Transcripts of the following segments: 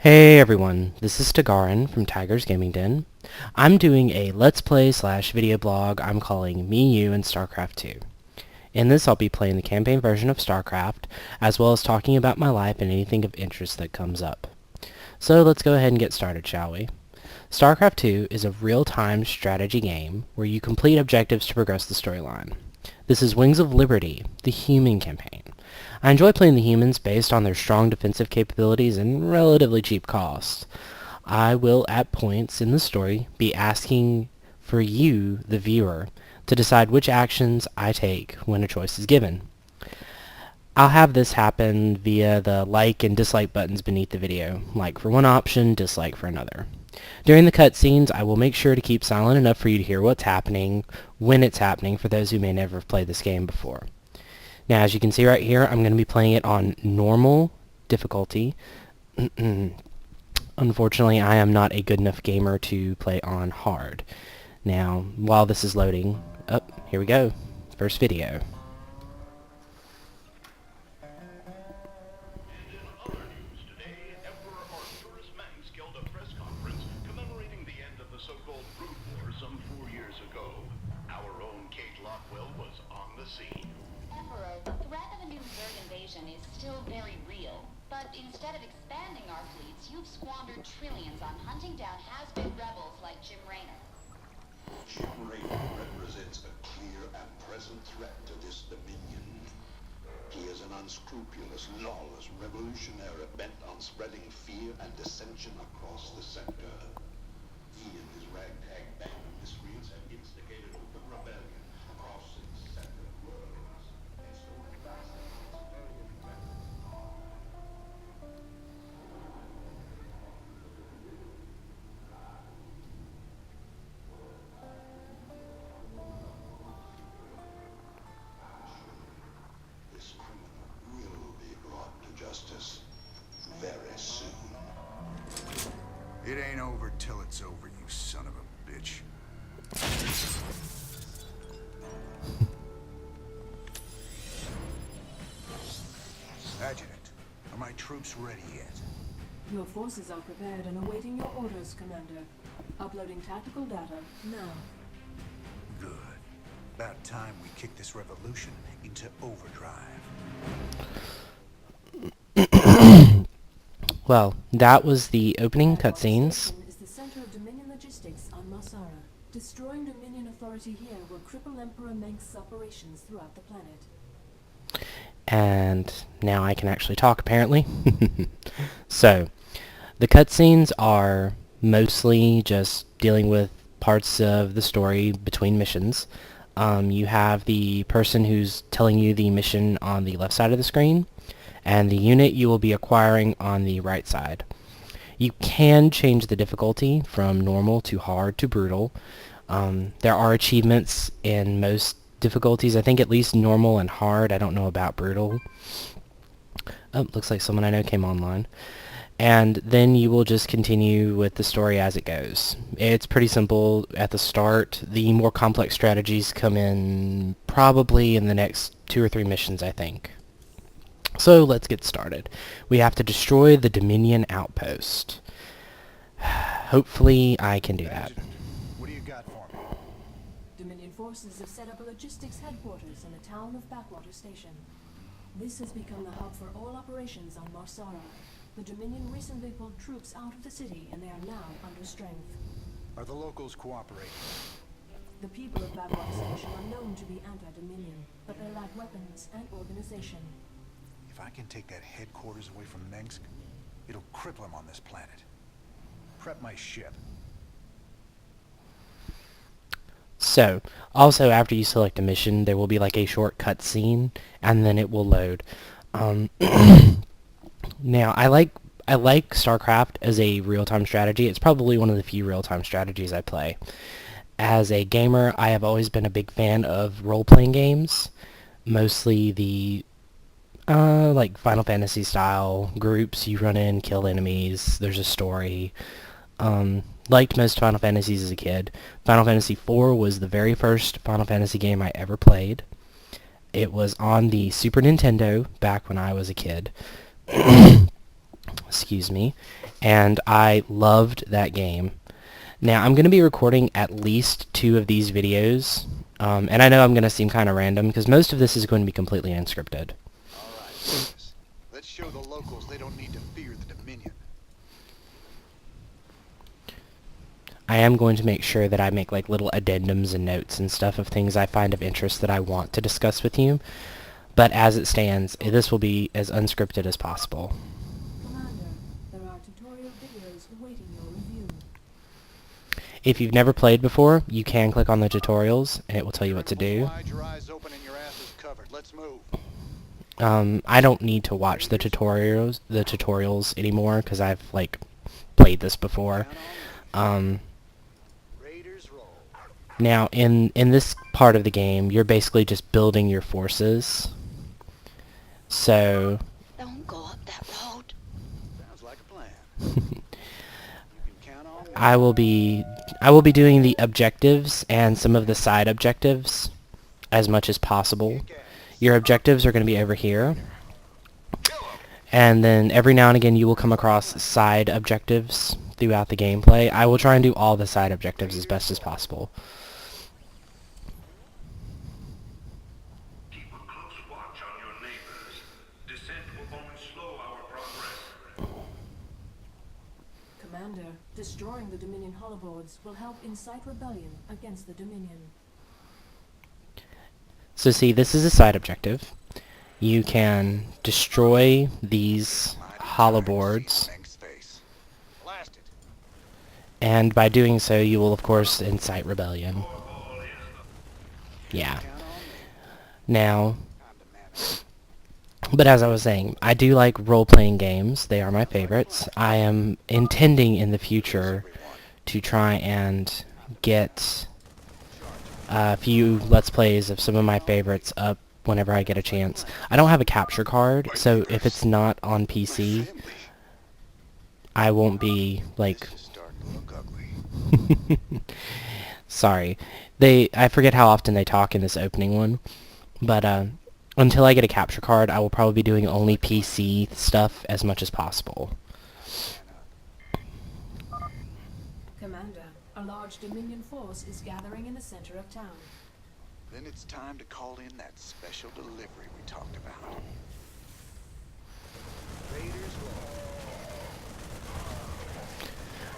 Hey everyone, this is Tigaron from Tiger's Gaming Den. I'm doing a Let's Play / video blog I'm calling Me, You, and Starcraft 2. In this I'll be playing the campaign version of Starcraft, as well as talking about my life and anything of interest that comes up. So let's go ahead and get started, shall we? Starcraft 2 is a real-time strategy game where you complete objectives to progress the storyline. This is Wings of Liberty, the human campaign. I enjoy playing the humans based on their strong defensive capabilities and relatively cheap costs. I will, at points in the story, be asking for you, the viewer, to decide which actions I take when a choice is given. I'll have this happen via the like and dislike buttons beneath the video. Like for one option, dislike for another. During the cutscenes, I will make sure to keep silent enough for you to hear what's happening, when it's happening, for those who may never have played this game before. Now, as you can see right here, I'm going to be playing it on normal difficulty. Unfortunately, I am not a good enough gamer to play on hard. Now, while this is loading, here we go. First video. Is still very real, but instead of expanding our fleets, you've squandered trillions on hunting down has-been rebels like Jim Raynor. Jim Raynor represents a clear and present threat to this dominion. He is an unscrupulous, lawless revolutionary bent on spreading fear and dissension across the sector. He and his ragtag band of miscreants have instigated open rebellion across 6 separate worlds. This criminal will be brought to justice very soon. It ain't over till it's over, you son of a bitch. Adjutant, are my troops ready yet? Your forces are prepared and awaiting your orders, Commander. Uploading tactical data now. Good. About time we kick this revolution into overdrive. Well, that was the opening cutscenes. Is the center of Dominion logistics on Marsara. Destroying Dominion authority here will cripple Emperor Mengsk's operations throughout the planet. And now I can actually talk, apparently. So, the cutscenes are mostly just dealing with parts of the story between missions. You have the person who's telling you the mission on the left side of the screen, and the unit you will be acquiring on the right side. You can change the difficulty from normal to hard to brutal. There are achievements in most difficulties. I think at least normal and hard. I don't know about brutal. Oh, looks like someone I know came online. And then you will just continue with the story as it goes. It's pretty simple at the start. The more complex strategies come in probably in the next 2 or 3 missions, I think. So let's get started. We have to destroy the Dominion outpost. Hopefully I can do that. What do you got for me? Dominion forces have set up a logistics headquarters in the town of Backwater Station. This has become the hub for all operations on Marsara. The Dominion recently pulled troops out of the city, and they are now under strength. Are the locals cooperating? The people of Backwater Station are known to be anti-Dominion, but they lack weapons and organization. If I can take that headquarters away from Mengsk, it'll cripple him on this planet. Prep my ship. So, also after you select a mission, there will be like a short cutscene, and then it will load. Now, I like StarCraft as a real-time strategy. It's probably one of the few real-time strategies I play. As a gamer, I have always been a big fan of role-playing games, mostly the like Final Fantasy style groups. You run in, kill enemies, there's a story. Liked most Final Fantasies as a kid. Final Fantasy IV was the very first Final Fantasy game I ever played. It was on the Super Nintendo back when I was a kid. Excuse excuse me, and I loved that game. Now, I'm going to be recording at least 2 of these videos, and I know I'm going to seem kind of random, because most of this is going to be completely unscripted. Alright, let's show the locals they don't need to fear the Dominion. I am going to make sure that I make like little addendums and notes and stuff of things I find of interest that I want to discuss with you, but as it stands, this will be as unscripted as possible. Commander, there are tutorial videos awaiting your review. If you've never played before, you can click on the tutorials, and it will tell you what to do. Wide your eyes open and your ass is covered. Let's move. I don't need to watch the tutorials anymore, because I've, like, played this before. Raiders roll. Now, in this part of the game, you're basically just building your forces. So, Don't go up that road. Sounds like a plan. You can count on me. I will be doing the objectives and some of the side objectives as much as possible. Your objectives are going to be over here. And then every now and again you will come across side objectives throughout the gameplay. I will try and do all the side objectives as best as possible. Keep a close watch on your neighbors. Descent will only slow our progress. Commander, destroying the Dominion holoboards will help incite rebellion against the Dominion. So see, this is a side objective. You can destroy these holoboards, Meng's face. Blast it. and by doing so you will of course incite rebellion. Yeah. Count on me. Now, Time to man. but as I was saying, I do like role-playing games. They are my favorites. I am intending in the future to try and get a few Let's Plays of some of my favorites up whenever I get a chance. I don't have a capture card, so if it's not on PC, I won't be, like... This is starting to look ugly. Sorry. I forget how often they talk in this opening one, but until I get a capture card, I will probably be doing only PC stuff as much as possible. Commander, a large Dominion force is gathering in the center of town. Then it's time to call in that special delivery we talked about. Raiders roll.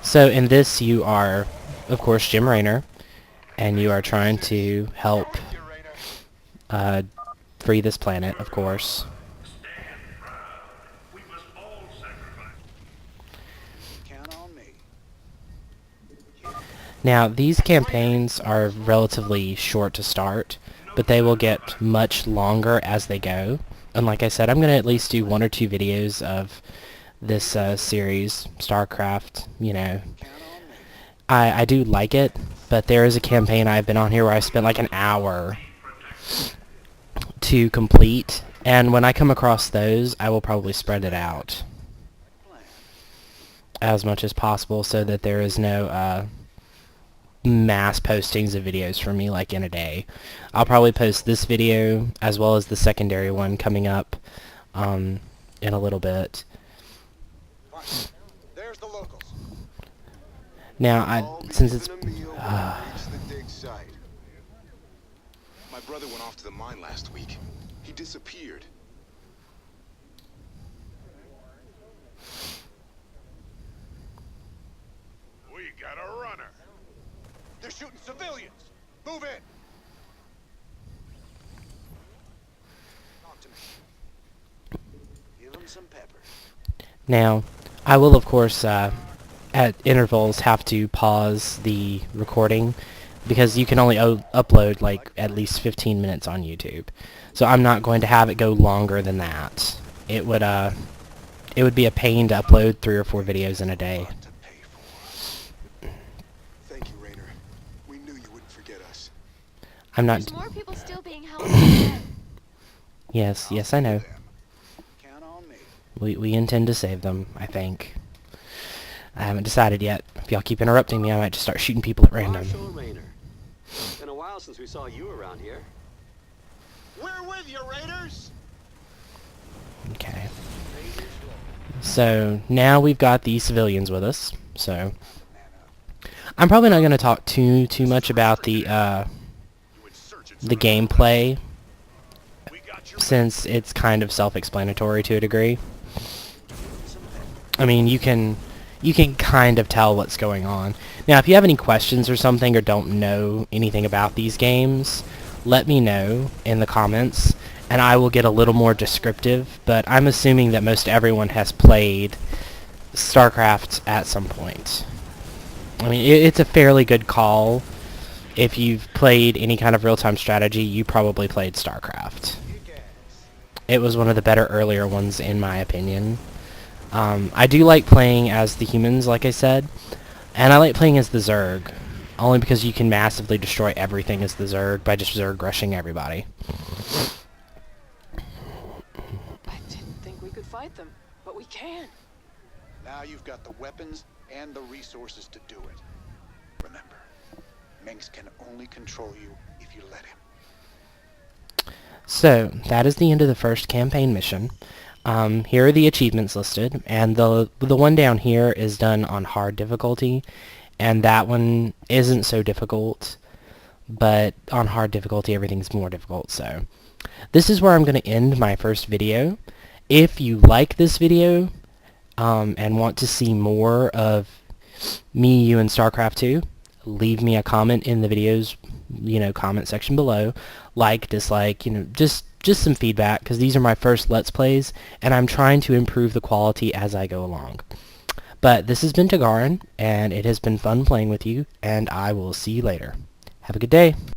So in this you are, of course, Jim Raynor, and you are trying to help free this planet, of course. Stand proud. We must all sacrifice. Count on me. Now, these campaigns are relatively short to start, but they will get much longer as they go. And like I said, I'm going to at least do 1 or 2 videos of this series, Starcraft, you know. Count on me. I do like it, but there is a campaign I've been on here where I spent like an hour to complete, and when I come across those, I will probably spread it out as much as possible so that there is no mass postings of videos for me like in a day. I'll probably post this video as well as the secondary one coming up in a little bit. Fine. There's the locals. Now, since it's... Reach the dig site. My brother went off to the mine last week. He disappeared. We got a runner. They're shooting civilians. Move in. Talk to me. Give them some pepper. Now, I will of course at intervals have to pause the recording because you can only upload like at least 15 minutes on YouTube. So I'm not going to have it go longer than that. It would be a pain to upload 3 or 4 videos in a day. Lot to pay for. Thank you, Raynor. We knew you wouldn't forget us. I'm not... There's more people still being held in the dead. Yes, I know. Count on me. We intend to save them, I think. I haven't decided yet. If y'all keep interrupting me, I might just start shooting people at random. Marshal Raynor. Been a while since we saw you around here. We're with you, Raiders. Okay. So now we've got the civilians with us. So I'm probably not going to talk too much about the gameplay, since it's kind of self-explanatory to a degree. I mean, you can kind of tell what's going on. Now, if you have any questions or something, or don't know anything about these games, let me know in the comments, and I will get a little more descriptive, but I'm assuming that most everyone has played Starcraft at some point. I mean, it's a fairly good call. If you've played any kind of real-time strategy, you probably played Starcraft. It was one of the better earlier ones, in my opinion. I do like playing as the humans, like I said, and I like playing as the Zerg, only because you can massively destroy everything as the Zerg by just Zerg rushing everybody. I didn't think we could fight them, but we can. Now you've got the weapons and the resources to do it. Remember, Mengsk can only control you if you let him. So, that is the end of the first campaign mission. Here are the achievements listed, and the one down here is done on hard difficulty, and that one isn't so difficult, but on hard difficulty everything's more difficult. So this is where I'm going to end my first video. If you like this video and want to see more of me, you, and Starcraft 2, leave me a comment in the video's comment section below. Like, dislike, just some feedback, because these are my first Let's Plays, and I'm trying to improve the quality as I go along. But this has been Tigaron, and it has been fun playing with you, and I will see you later. Have a good day.